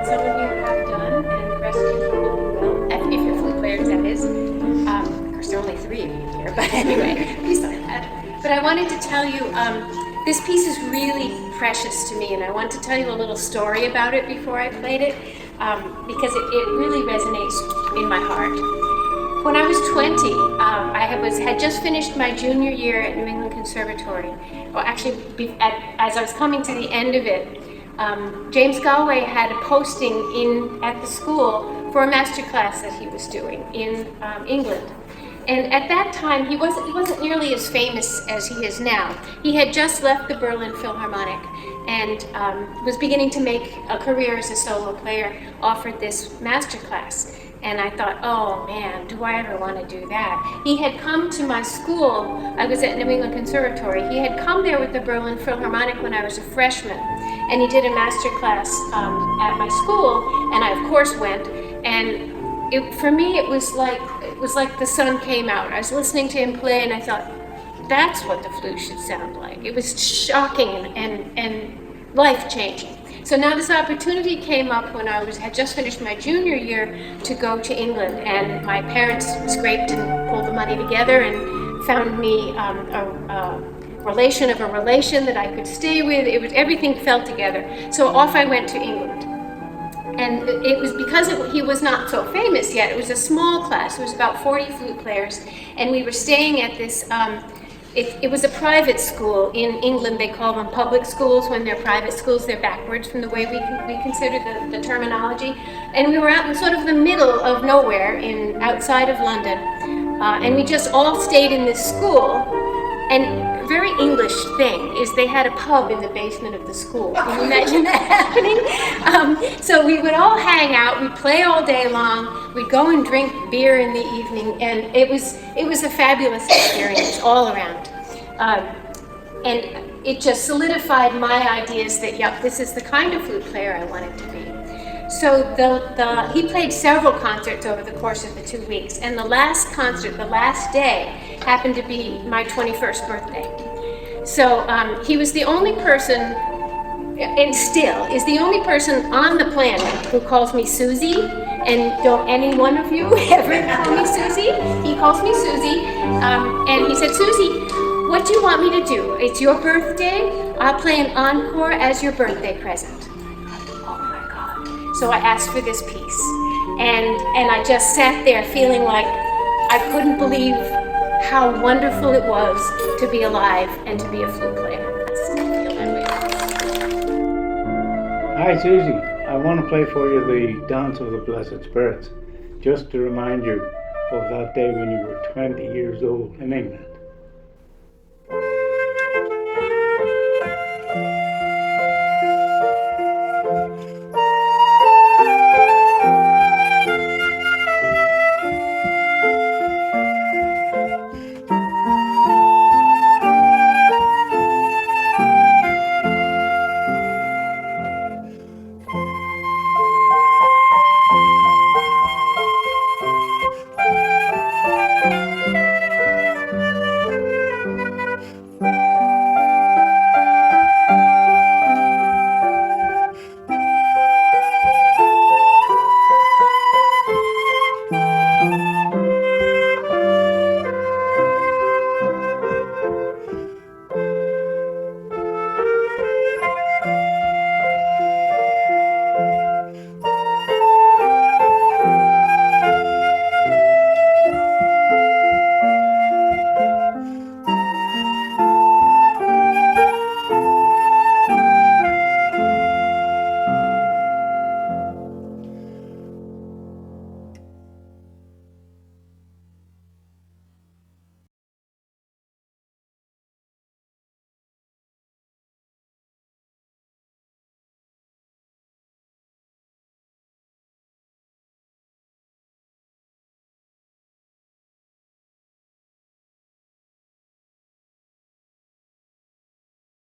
some of you have done, and the rest of you probably will, if you're flute players, that is. Of course, there are only 3 of you here, but anyway, besides that. But I wanted to tell you, this piece is really precious to me, and I want to tell you a little story about it before I played it, because it really resonates in my heart. When I was 20, I had just finished my junior year at New England Conservatory. Well, actually, as I was coming to the end of it, James Galway had a posting at the school for a master class that he was doing in England. And at that time, he wasn't nearly as famous as he is now. He had just left the Berlin Philharmonic and was beginning to make a career as a solo player, offered this master class. And I thought, oh man, do I ever want to do that? He had come to my school. I was at New England Conservatory. He had come there with the Berlin Philharmonic when I was a freshman. And he did a master class at my school, and I of course went. And for me, it was like the sun came out. I was listening to him play, and I thought, that's what the flute should sound like. It was shocking and life-changing. So now this opportunity came up when I had just finished my junior year to go to England, and my parents scraped and pulled the money together and found me a relation of a relation that I could stay with. Everything fell together. So off I went to England. And it was because he was not so famous yet. It was a small class. It was about 40 flute players, and we were staying at this. It was a private school. In England, they call them public schools. When they're private schools, they're backwards from the way we consider the terminology. And we were out in sort of the middle of nowhere, outside of London, and we just all stayed in this school. And a very English thing is they had a pub in the basement of the school. Can you imagine that happening? So we would all hang out, we'd play all day long, we'd go and drink beer in the evening, and it was a fabulous experience all around. And it just solidified my ideas that, yep, this is the kind of flute player I wanted to be. So he played several concerts over the course of the 2 weeks, and the last concert, the last day, happened to be my 21st birthday. So he was the only person, and still is the only person on the planet who calls me Susie, and don't any one of you ever call me Susie? He calls me Susie, and he said, Susie, what do you want me to do? It's your birthday, I'll play an encore as your birthday present. So I asked for this piece, and I just sat there feeling like I couldn't believe how wonderful it was to be alive and to be a flute player. I still feel that way. Hi Susie, I want to play for you the Dance of the Blessed Spirits, just to remind you of that day when you were 20 years old in England.